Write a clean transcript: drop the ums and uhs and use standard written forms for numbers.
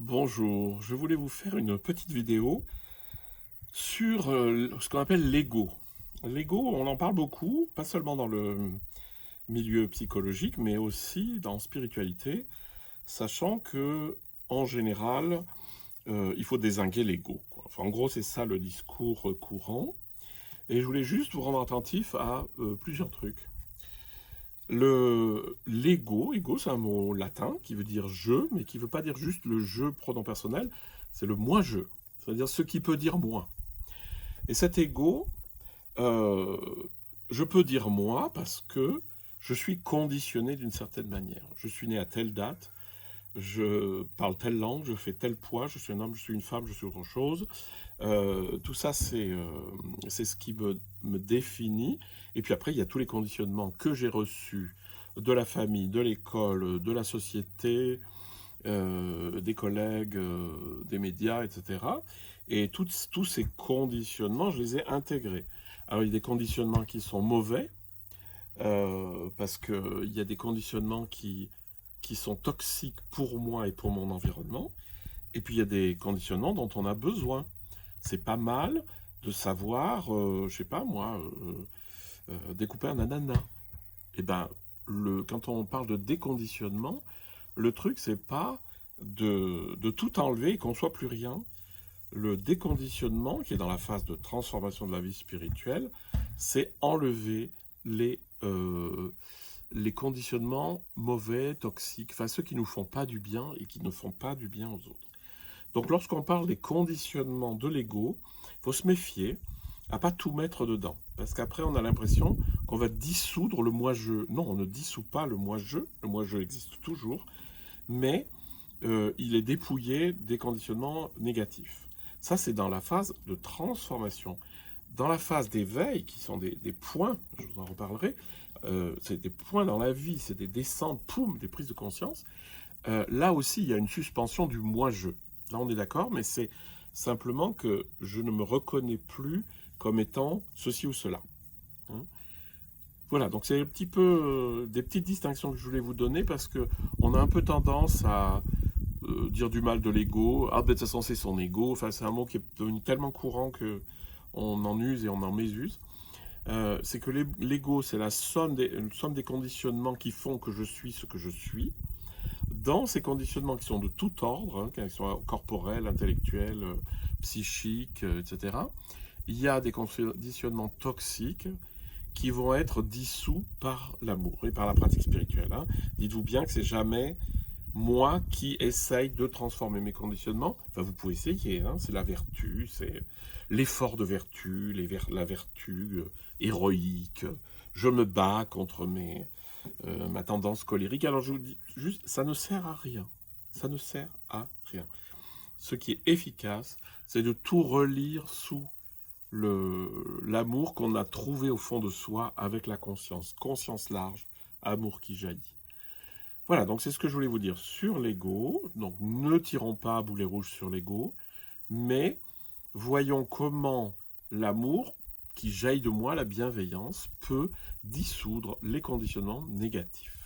Bonjour, je voulais vous faire une petite vidéo sur ce qu'on appelle l'ego. L'ego, on en parle beaucoup, pas seulement dans le milieu psychologique, mais aussi dans spiritualité, sachant que en général, il faut dézinguer l'ego, quoi. Enfin, en gros, c'est ça le discours courant. Et je voulais juste vous rendre attentif à plusieurs trucs. L'ego, c'est un mot latin qui veut dire je, mais qui ne veut pas dire juste le je pronom personnel, c'est le moi-je, c'est-à-dire ce qui peut dire moi. Et cet ego, euh, je peux dire moi parce que je suis conditionné d'une certaine manière. Je suis né à telle date, je parle telle langue, je fais tel poids, je suis un homme, je suis une femme, je suis autre chose. Tout ça, c'est ce qui me définit. Et puis après, il y a tous les conditionnements que j'ai reçus de la famille, de l'école, de la société, des collègues, des médias, etc. Et tous ces conditionnements, je les ai intégrés. Alors, il y a des conditionnements qui sont mauvais, parce qu'il y a des conditionnements qui sont toxiques pour moi et pour mon environnement. Et puis, il y a des conditionnements dont on a besoin. C'est pas mal de savoir, je sais pas moi, découper un ananas. Et ben, quand on parle de déconditionnement, le truc, c'est pas de tout enlever et qu'on soit plus rien. Le déconditionnement, qui est dans la phase de transformation de la vie spirituelle, c'est enlever les, euh, les conditionnements mauvais, toxiques, enfin ceux qui ne nous font pas du bien et qui ne font pas du bien aux autres. Donc lorsqu'on parle des conditionnements de l'ego, il faut se méfier à pas tout mettre dedans. Parce qu'après, on a l'impression qu'on va dissoudre le moi-je. Non, on ne dissout pas le moi-je. Le moi-je existe toujours. Mais il est dépouillé des conditionnements négatifs. Ça, c'est dans la phase de transformation. Dans la phase d'éveil, qui sont des points, je vous en reparlerai, c'est des points dans la vie, c'est des descentes, poum, des prises de conscience. Là aussi, il y a une suspension du moi-je. Là, on est d'accord, mais c'est simplement que je ne me reconnais plus comme étant ceci ou cela. Hein. Voilà, donc c'est un petit peu des petites distinctions que je voulais vous donner parce que on a un peu tendance à dire du mal de l'ego. Ah, ben de toute façon, c'est son ego. Enfin, c'est un mot qui est devenu tellement courant que on en use et on en mésuse. C'est que l'ego, c'est la somme des conditionnements qui font que je suis ce que je suis. Dans ces conditionnements qui sont de tout ordre, hein, qu'ils soient corporels, intellectuels, psychiques, etc., il y a des conditionnements toxiques qui vont être dissous par l'amour et par la pratique spirituelle. Hein. Dites-vous bien que c'est jamais moi qui essaye de transformer mes conditionnements. Enfin, vous pouvez essayer, hein, c'est la vertu, c'est l'effort de vertu, la vertu héroïque. Je me bats contre ma tendance colérique. Alors, je vous dis juste, ça ne sert à rien. Ça ne sert à rien. Ce qui est efficace, c'est de tout relire sous l'amour qu'on a trouvé au fond de soi avec la conscience. Conscience large, amour qui jaillit. Voilà, donc c'est ce que je voulais vous dire sur l'ego. Donc ne tirons pas à boulet rouge sur l'ego, mais voyons comment l'amour qui jaillit de moi, la bienveillance, peut dissoudre les conditionnements négatifs.